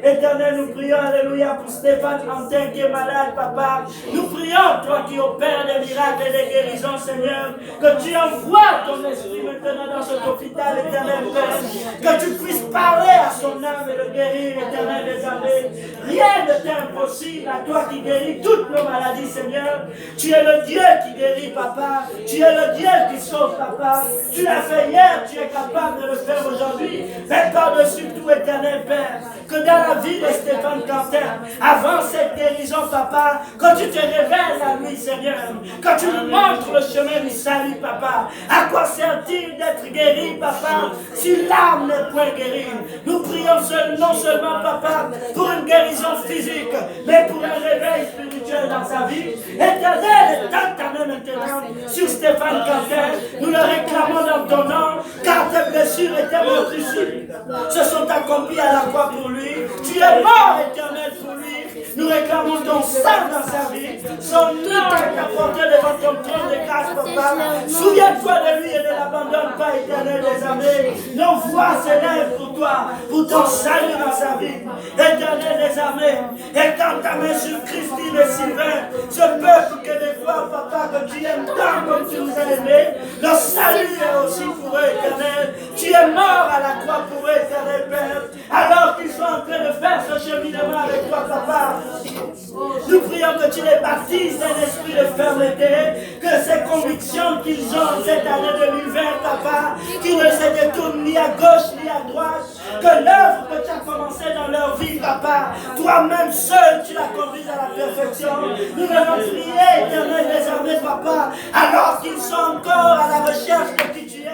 Éternel, nous prions, alléluia, pour Stéphane Antin qui est malade, papa. Nous prions, toi qui opères des miracles et des guérisons, Seigneur, que tu envoies ton esprit maintenant dans cet hôpital, éternel Père, que tu puisses parler à son âme et le guérir, éternel des armées. Rien ne t'est impossible à toi qui guéris toutes nos maladies, Seigneur. Tu es le Dieu qui guérit, papa. Tu es le Dieu qui sauve, papa. Tu l'as fait hier, tu es capable de le faire aujourd'hui. Mais par-dessus tout, éternel Père, que dans la vie de Stéphane Quentin, avant cette guérison, papa, que tu te révèles à lui, Seigneur, que tu lui montres le chemin du salut, papa. À quoi sert-il d'être guéri, papa, si l'âme n'est point guérie? Nous prions non seulement, papa, pour une guérison physique, mais pour un réveil spirituel dans sa vie. Éternel, étends ta main maintenant sur Stéphane Quentin. Nous le réclamons dans ton nom, car tes blessures et tes meurtrissures se sont accomplies à la croix pour lui. Tu es mort, éternel, pour lui. Nous réclamons ton sang dans sa vie. Son nom est apporté devant ton trône de grâce, papa. Souviens-toi de lui et ne l'abandonne pas, éternel des armées. Nos voix s'élèvent pour toi, pour ton salut dans sa vie. Éternel des armées, étends ta main sur Christine et Sylvain, ce peuple que des fois, papa, que tu aimes tant comme tu nous as aimés. Le salut est aussi pour eux, éternel. Tu es mort à la croix pour eux, éternel Père. Alors qu'ils sont en train de faire ce cheminement avec toi, papa. Nous prions que tu les baptises d'un esprit de fermeté, que ces convictions qu'ils ont cette année 2020, papa, qui ne se détournent ni à gauche ni à droite, que l'œuvre que tu as commencée dans leur vie, papa, toi-même seul, tu l'as conduite à la perfection. Nous venons prier, éternel des armées, papa, alors qu'ils sont encore à la recherche de qui tu es,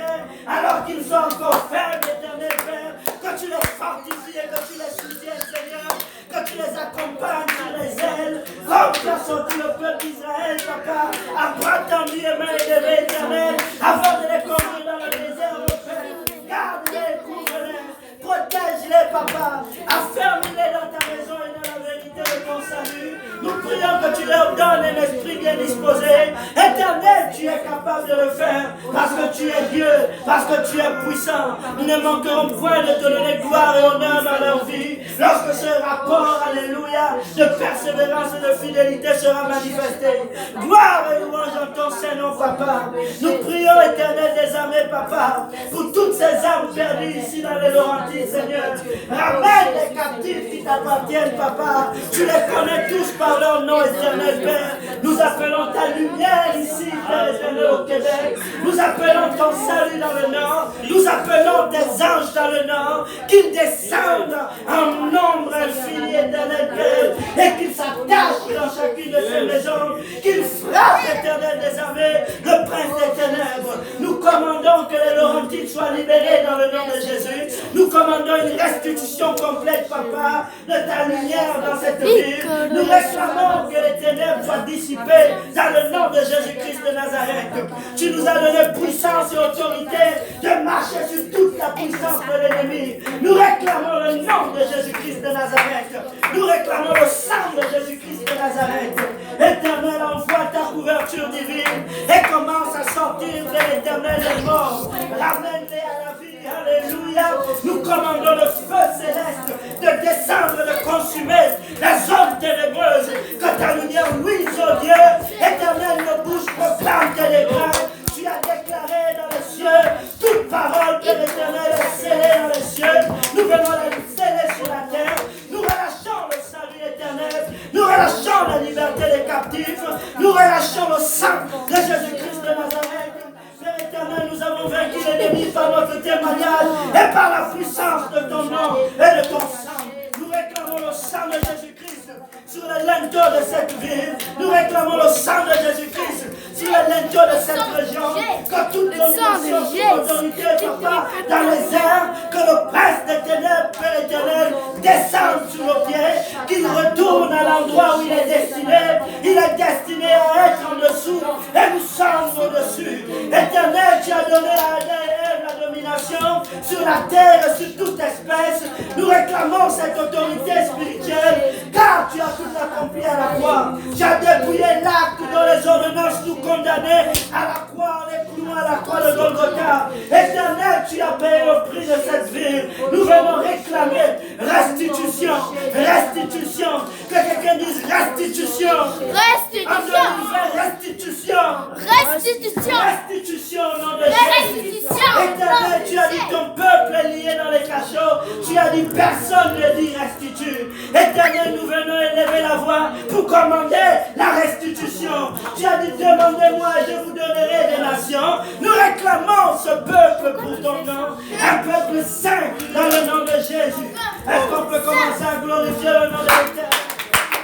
alors qu'ils sont encore faibles, éternel Père, que tu les fortifies et que tu les soutiennes, Seigneur, que tu les accompagnes sur les ailes, comme tu as sorti le peuple d'Israël, papa, à bras tendus et mains élevées, éternel, avant de les conduire dans le désert, mon Père. Garde-les, couvre-les, protège-les, papa, affermis-les dans ta maison et dans la vérité de ton salut. Nous prions que tu leur donnes un esprit bien disposé. Éternel, tu es capable de le faire parce que tu es Dieu, parce que tu es puissant. Nous ne manquerons point de te donner gloire et honneur dans leur vie. Lorsque ce rapport, alléluia, de persévérance et de fidélité sera manifesté. Gloire et louange en ton Saint-Nom, papa. Nous prions, éternel des armées, papa, pour toutes ces âmes perdues ici dans les Laurentides, Seigneur. Ramène les captifs qui t'appartiennent, papa. Tu les connais tous par leur nom, éternel Père. Nous appelons ta lumière ici, Père éternel, au Québec. Nous appelons ton salut dans le Nord. Nous appelons des anges dans le Nord, qu'ils descendent en nombre infini, éternel Père, et qu'ils s'attachent dans chacune de ces maisons, qu'ils frappent, éternel des armées, le prince des ténèbres. Nous commandons que les Laurentides soient libérés dans le nom de Jésus. Nous commandons une restitution complète, papa, de ta lumière dans cette ville. Nous réclamons que les ténèbres soient dissipées dans le nom de Jésus-Christ de Nazareth. Tu nous as donné puissance et autorité de marcher sur toute la puissance de l'ennemi. Nous réclamons le nom de Jésus-Christ de Nazareth. Nous réclamons le sang de Jésus-Christ de Nazareth. Éternel, envoie ta couverture divine et commence à sortir de l'éternel des morts. Ramène-les à la vie. Alléluia. Nous commandons le feu céleste de descendre, de consumer la zone ténébreuse. Que ta lumière luise, oh Dieu. Éternel, nos bouches proclament tes décrets. Tu as déclaré dans les cieux toute parole que l'Éternel est scellée dans les cieux. Nous venons la sceller sur la terre. Nous relâchons le salut éternel. Nous relâchons la liberté des captifs. Nous relâchons le sang de Jésus-Christ de Nazareth. Père éternel, nous avons vaincu l'ennemi par notre témoignage et par la puissance de ton nom et de ton sang. Nous réclamons le sang de Jésus-Christ sur les linteaux de cette ville. Nous réclamons le sang de Jésus-Christ sur les linteaux de cette région. Que toute domination, toute autorité, papa, dans les airs, que le prince des ténèbres, Père éternel, descende sur nos pieds, qu'il retourne à l'endroit où il est destiné. Il est destiné à être en dessous et nous sommes au-dessus. Éternel, tu as donné à Adam et Ève la domination sur la terre et sur toute espèce. Nous réclamons cette autorité spirituelle, car tu as tout accompli à la croix. Tu as dépouillé l'acte dont les ordonnances nous condamnaient à la croix, les clous à la croix de Golgotha. Éternel, tu as payé le prix de cette ville. Nous venons réclamer restitution. Restitution. Que quelqu'un dise restitution. Restitution. Restitution. Restitution au nom de Jésus. Éternel, tu as dit ton peuple est lié dans les cachots. Tu as dit personne ne dit restitue. Éternel, nous venons élever la voix pour commander la restitution. Tu as dit demandez-moi et je vous donnerai des nations. Nous réclamons ce peuple pour ton nom. Un peuple saint dans le nom de Jésus. Est-ce qu'on peut commencer à glorifier le nom de l'Éternel?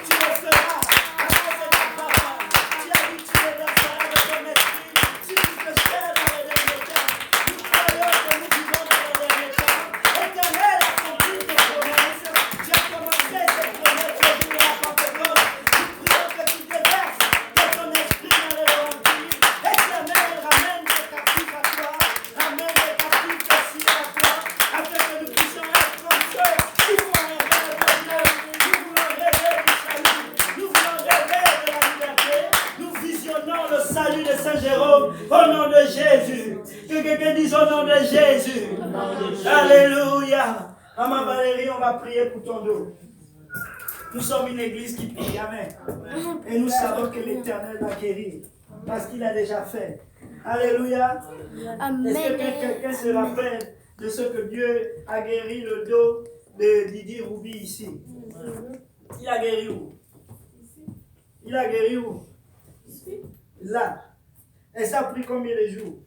Tu le feras. Tu as dit tu le verseras de ton esprit. Si tu te cherches dans les derniers temps, nous croyons que nous vivons dans les derniers temps. Éternel, accomplis tes promesses. Tu as commencé cette promesse au jour de la Pentecôte. Nous prions que tu déverses de ton esprit dans les lentilles. Éternel, ramène tes captifs à toi. Ramène les captifs aussi à toi. Afin que nous puissions être comme ceux qui font un rêve de Dieu. Nous voulons rêver du salut. Nous voulons rêver de la liberté. Nous visionnons le salut de Saint Jérôme au nom de Jésus. Que quelqu'un dise au nom de Jésus. Alléluia. Maman Valérie, on va prier pour ton dos. Nous sommes une église qui prie. Amen. Et nous savons que l'Éternel va guérir. Parce qu'il a déjà fait. Alléluia. Est-ce que quelqu'un se rappelle de ce que Dieu a guéri le dos de Didier Roubi ici? Il a guéri où? Il a guéri où? Là. Et ça a pris combien de jours?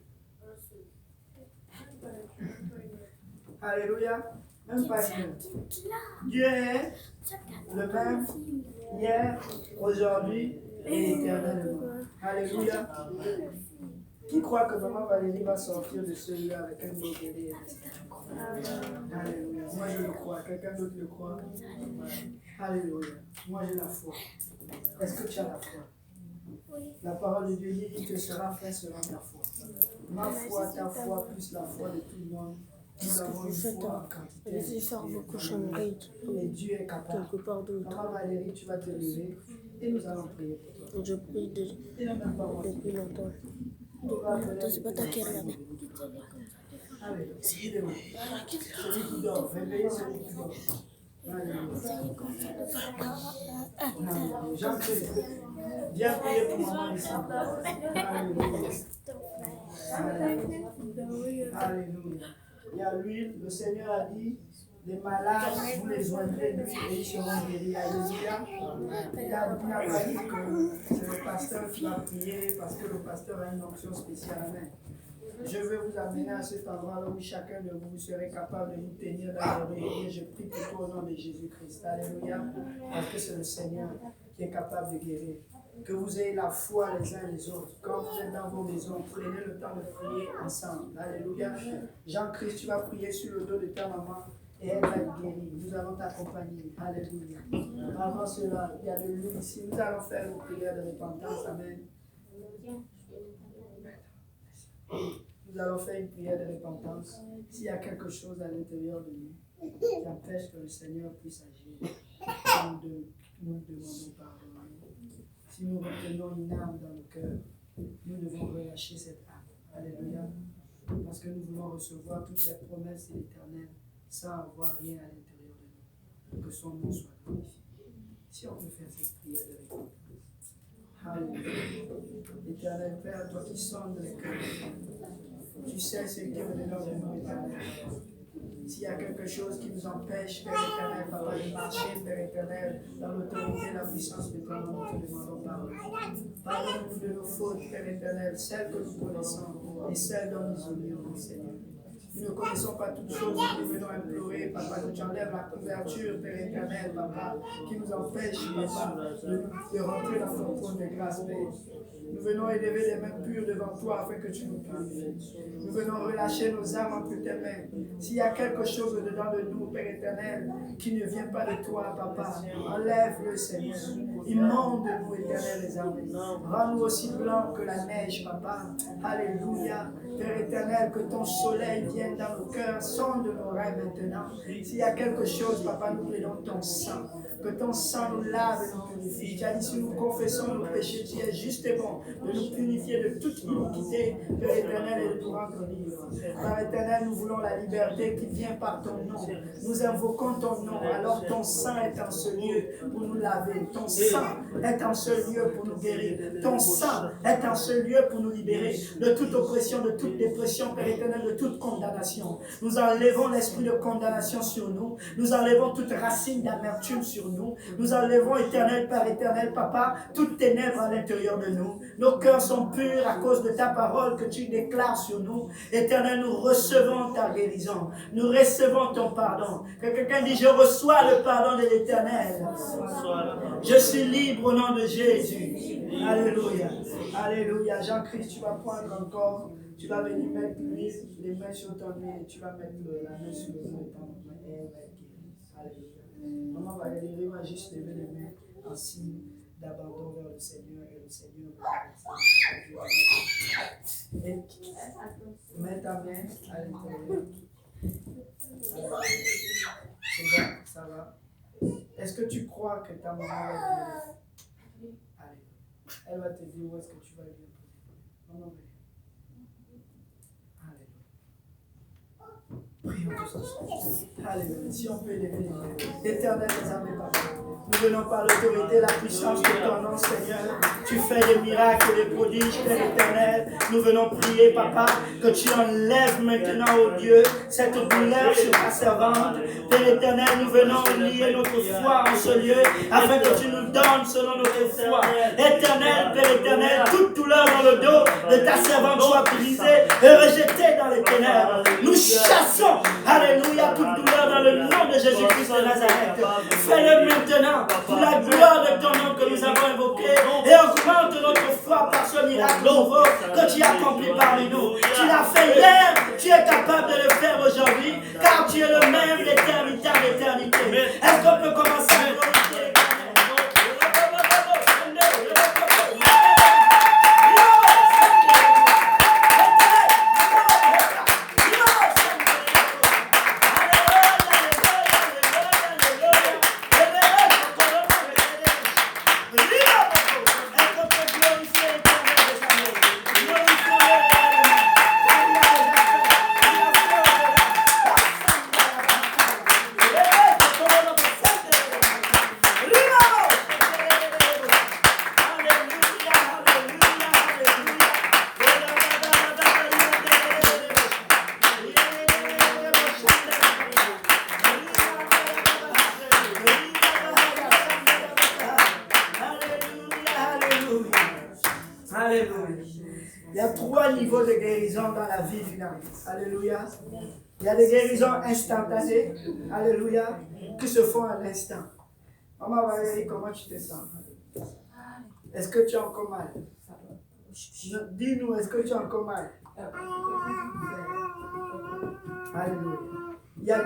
Alléluia. Même pas une. Dieu est le même hier, aujourd'hui et éternellement. Alléluia. Qui croit que maman Valérie va sortir de celui-là avec un beau bébé? Alléluia. Moi je le crois. Quelqu'un d'autre le croit? Alléluia. Moi j'ai la foi. Est-ce que tu as la foi? La parole de Dieu dit qu'il te sera fait selon ta foi. Ma foi, ta foi, plus la foi de tout le monde. Nous avons une foi en quantité. Et Dieu est capable. Maman Valérie, tu vas te lever et nous allons prier pour toi. Je prie depuis longtemps. C'est pas toi qui regarde. Allez, aidez-moi. Celui qui dort, réveillez celui qui dort. Jean-Christ, viens prier pour maman ici. Alléluia. Alléluia. Il y a l'huile, le Seigneur a dit, les malades, vous les oindrez d'huile et ils seront guéris. Alléluia. Il a pas dit que c'est le pasteur qui va prier parce que le pasteur a une onction spéciale. Amen. Je veux vous amener à cet endroit où chacun de vous serez capable de vous tenir dans l'oreille. Et je prie pour toi au nom de Jésus-Christ. Alléluia. Parce que c'est le Seigneur qui est capable de guérir. Que vous ayez la foi les uns les autres. Quand vous êtes dans vos maisons, prenez le temps de prier ensemble. Alléluia. Jean-Christ, tu vas prier sur le dos de ta maman et elle va être guérie. Nous allons t'accompagner. Alléluia. Avant cela, il y a de l'huile ici. Nous allons faire une prière de repentance. Amen. Nous allons faire une prière de repentance. S'il y a quelque chose à l'intérieur de nous qui empêche que le Seigneur puisse agir, nous demandons pardon. Si nous retenons une âme dans le cœur, nous devons relâcher cette âme. Alléluia. Parce que nous voulons recevoir toutes les promesses de l'Éternel sans avoir rien à l'intérieur de nous. Que son nom soit glorifié. Si on peut faire cette prière de repentance. Alléluia. Éternel Père, toi qui sondes les cœurs, tu sais ce qui est au-dedans de nous, Éternel. S'il y a quelque chose qui nous empêche, Père éternel, Papa, de marcher, Père éternel, dans l'autorité et la puissance de ton nom, nous te demandons pardon. Pardonne-nous de nos fautes, Père éternel, celles que nous connaissons et celles dont nous ignorons, Seigneur. Nous ne connaissons pas toutes choses, nous venons implorer, Papa, que tu enlèves la couverture, Père éternel, Papa, qui nous empêche, Papa, de rentrer dans ton trône de grâce, Père. Nous venons élever les mains pures devant toi afin que tu nous purifies. Nous venons relâcher nos âmes entre tes mains. S'il y a quelque chose au-dedans de nous, Père éternel, qui ne vient pas de toi, Papa, enlève-le, Seigneur. Immonde-nous, éternel, les âmes. Rends-nous aussi blancs que la neige, Papa. Alléluia. Père éternel, que ton soleil vienne dans nos cœurs, sonde nos rêves maintenant. S'il y a quelque chose, Papa, nous prenons ton sang. Que ton sang nous lave et nous purifie. Tu as dit, si nous confessons nos péchés, tu es juste et bon de nous purifier de toute iniquité, Père éternel, et de nous rendre libres. Père éternel, nous voulons la liberté qui vient par ton nom. Nous invoquons ton nom. Alors ton sang est en ce lieu pour nous laver. Ton sang est en ce lieu pour nous guérir. Ton sang est en ce lieu pour nous libérer de toute oppression, de toute dépression, Père éternel, de toute condamnation. Nous enlevons l'esprit de condamnation sur nous. Nous enlevons toute racine d'amertume sur nous. Nous enlevons, éternel, Père éternel, Papa, toute ténèbres à l'intérieur de nous. Nos cœurs sont purs à cause de ta parole que tu déclares sur nous. Éternel, nous recevons ta guérison. Nous recevons ton pardon. Que quelqu'un dit, je reçois le pardon de l'Éternel. Je suis libre au nom de Jésus. Alléluia. Alléluia. Jean-Christ, tu vas prendre encore, tu vas venir mettre les mains sur ton nez et tu vas mettre la main sur le nez de ton main et elle va être guérie. Alléluia. Maman Valérie va juste lever les mains en signe d'abandon vers le Seigneur et le Seigneur va et mets ta main à l'intérieur. C'est bon, ça va. Est-ce que tu crois que ta maman va guérir? Allez. Elle va te dire où est-ce que tu vas bien poser. Non, Alléluia. Prions tous ensemble. Alléluia. Si on peut lever les mains. Éternel, les âmes et papa. Nous venons par l'autorité, la puissance de ton nom, Seigneur. Tu fais des miracles et des prodiges, Père éternel. Nous venons prier, Papa, que tu enlèves maintenant, oh Dieu, cette douleur sur ta servante. Père éternel, nous venons lier notre foi en ce lieu, afin que tu nous donnes selon notre foi. Éternel, Père éternel, toute douleur dans le dos de ta servante soit brisée et rejetée dans les ténèbres. Nous chassons, alléluia, toute douleur dans le nom de Jésus-Christ de Nazareth. Fais-le maintenant. Pour la gloire de ton nom que nous avons invoqué, et augmente notre foi par ce miracle nouveau que tu as accompli parmi nous. Tu l'as fait hier, tu es capable de le faire aujourd'hui, car tu es le même d'éternité à l'éternité. Est-ce qu'on peut commencer à glorifier Alléluia. Il y a des guérisons instantanées, alléluia, qui se font à l'instant. Maman Valérie, comment tu te sens? Est-ce que tu as encore mal? Dis-nous, est-ce que tu as encore mal? Alléluia. Il y a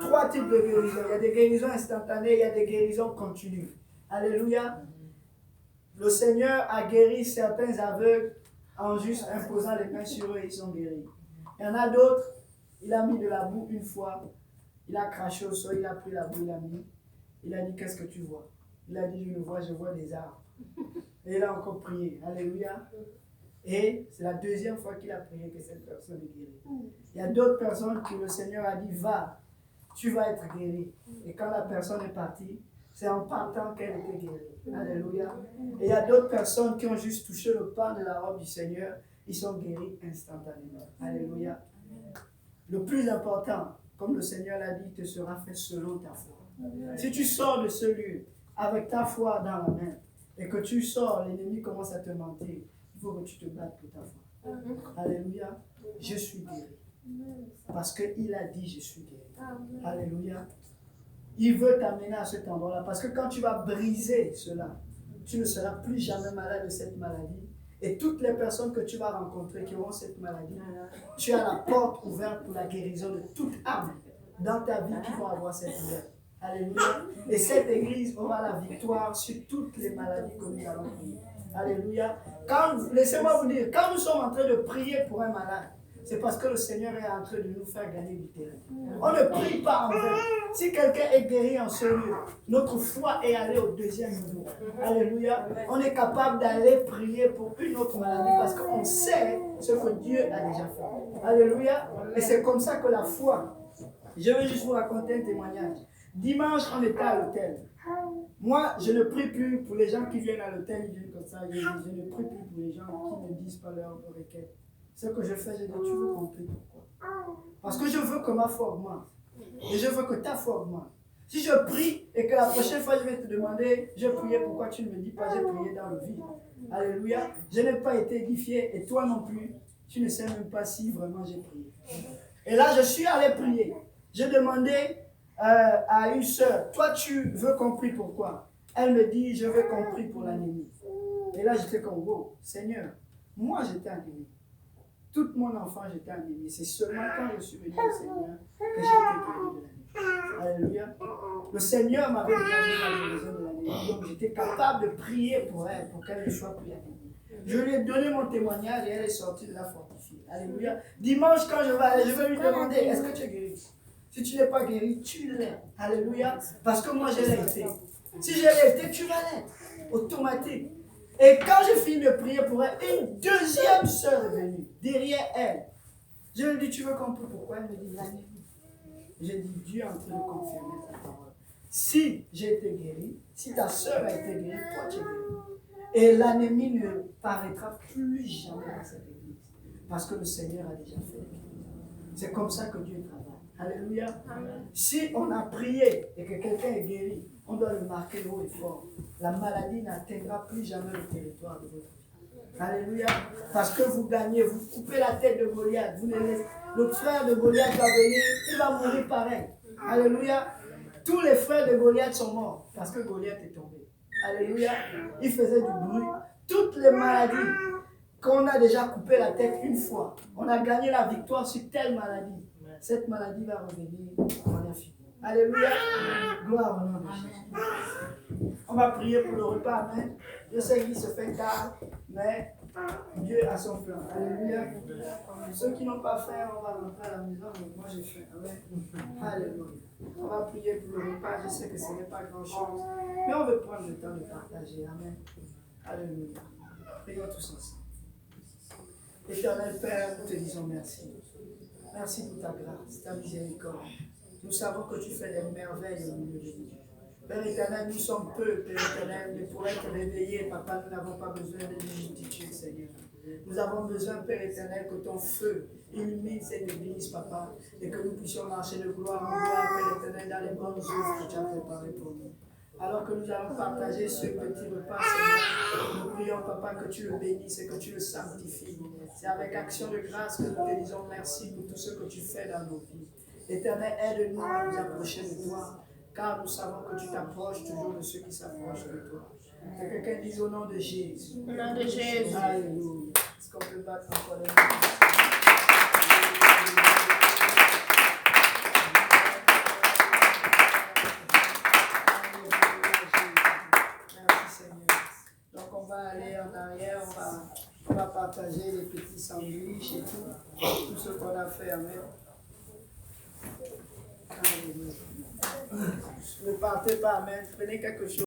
trois types de guérisons. Il y a des guérisons instantanées, il y a des guérisons continues. Alléluia. Le Seigneur a guéri certains aveugles en juste imposant les mains sur eux, ils sont guéris. Il y en a d'autres, il a mis de la boue une fois, il a craché au sol, il a pris la boue, il a mis, il a dit, qu'est-ce que tu vois? Il a dit, je vois des arbres. Et il a encore prié, alléluia. Et c'est la deuxième fois qu'il a prié que cette personne est guérie. Il y a d'autres personnes que le Seigneur a dit, va, tu vas être guéri. Et quand la personne est partie, c'est en partant qu'elle était guérie. Alléluia. Et il y a d'autres personnes qui ont juste touché le pan de la robe du Seigneur, ils sont guéris instantanément. Alléluia. Le plus important, comme le Seigneur l'a dit, te sera fait selon ta foi. Si tu sors de ce lieu avec ta foi dans la main et que tu sors, l'ennemi commence à te mentir, il faut que tu te battes pour ta foi. Alléluia. Je suis guéri. Parce qu'il a dit, je suis guéri. Alléluia. Il veut t'amener à cet endroit-là. Parce que quand tu vas briser cela, tu ne seras plus jamais malade de cette maladie. Et toutes les personnes que tu vas rencontrer qui auront cette maladie, tu as la porte ouverte pour la guérison de toute âme dans ta vie qui vont avoir cette douleur. Alléluia. Et cette église aura la victoire sur toutes les maladies que nous allons prier. Alléluia. Laissez-moi vous dire, quand nous sommes en train de prier pour un malade, c'est parce que le Seigneur est en train de nous faire gagner du terrain. On ne prie pas en vain. Si quelqu'un est guéri en ce lieu, notre foi est allée au deuxième niveau. Alléluia. On est capable d'aller prier pour une autre maladie parce qu'on sait ce que Dieu a déjà fait. Alléluia. Et c'est comme ça que la foi. Je vais juste vous raconter un témoignage. Dimanche, on était à l'hôtel. Moi, je ne prie plus pour les gens qui viennent à l'hôtel, ils viennent comme ça. Je ne prie plus pour les gens qui ne disent pas leur requête. Ce que je fais, je dis, tu veux qu'on prie pourquoi? Parce que je veux que ma foi augmente. Et je veux que ta foi augmente. Si je prie et que la prochaine fois je vais te demander, je priais, pourquoi tu ne me dis pas, j'ai prié dans le vide. Alléluia. Je n'ai pas été édifié et toi non plus. Tu ne sais même pas si vraiment j'ai prié. Et là, je suis allé prier. J'ai demandé à une sœur, toi tu veux qu'on prie pourquoi? Elle me dit, je veux qu'on prie pour l'anémie. Et là, j'étais comme, wow, Seigneur, moi j'étais anémie. Toute mon enfant, j'étais anémie. C'est seulement quand je suis venu au Seigneur que j'ai été guéri de l'anémie. Alléluia. Le Seigneur m'avait dégagé la guérison de l'anémie. Donc j'étais capable de prier pour elle, pour qu'elle ne soit plus anémie. Je lui ai donné mon témoignage et elle est sortie de la fortifiée. Alléluia. Dimanche, quand je vais aller, je vais lui demander, est-ce que tu es guéri? Si tu n'es pas guéri, tu l'es. Alléluia. Parce que moi, je l'ai été. Si je l'ai été, tu vas l'être. Automatique. Et quand j'ai fini de prier pour elle, une deuxième sœur est venue derrière elle. Je lui ai dit, tu veux qu'on prie pourquoi? Elle me dit, l'anémie. J'ai dit, Dieu est en train de confirmer ta parole. Si j'ai été guéri, si ta sœur a été guérie, toi tu es guéri. Et l'anémie ne paraîtra plus jamais dans cette église. Parce que le Seigneur a déjà fait. C'est comme ça que Dieu travaille. Alléluia. Amen. Si on a prié et que quelqu'un est guéri, on doit le marquer haut et fort. La maladie n'atteindra plus jamais le territoire de votre vie. Alléluia. Parce que vous gagnez, vous coupez la tête de Goliath. Le frère de Goliath va venir, il va mourir pareil. Alléluia. Tous les frères de Goliath sont morts parce que Goliath est tombé. Alléluia. Il faisait du bruit. Toutes les maladies qu'on a déjà coupé la tête une fois, on a gagné la victoire sur telle maladie. Cette maladie va revenir en infini. Alléluia. Gloire au nom de Jésus. On va prier pour le repas. Amen. Je sais qu'il se fait tard, mais Dieu a son plan. Alléluia. Ceux qui n'ont pas faim, on va rentrer à la maison, mais moi j'ai faim. Amen. Alléluia. On va prier pour le repas. Je sais que ce n'est pas grand-chose, mais on veut prendre le temps de partager. Amen. Alléluia. Prions tous ensemble. Éternel Père, nous te disons merci. Merci pour ta grâce, ta miséricorde. Nous savons que tu fais des merveilles au milieu de nous. Père éternel, nous sommes peu, Père éternel, mais pour être réveillés, Papa, nous n'avons pas besoin de multitude, Seigneur. Nous avons besoin, Père éternel, que ton feu illumine cette église, Papa, et que nous puissions marcher de gloire en gloire, Père éternel, dans les bonnes œuvres que tu as préparées pour nous. Alors que nous allons partager ce petit repas, Seigneur, nous prions, Papa, que tu le bénisses et que tu le sanctifies. C'est avec action de grâce que nous te disons merci pour tout ce que tu fais dans nos vies. Éternel, aide-nous à nous approcher de toi, car nous savons que tu t'approches toujours de ceux qui s'approchent de toi. Que quelqu'un dise au nom de Jésus. Au nom de Jésus. Alléluia. Est-ce qu'on peut battre encore les mains? En arrière, on va partager les petits sandwichs et tout ce qu'on a fait. Amen. Ne partez pas, amen. Prenez quelque chose.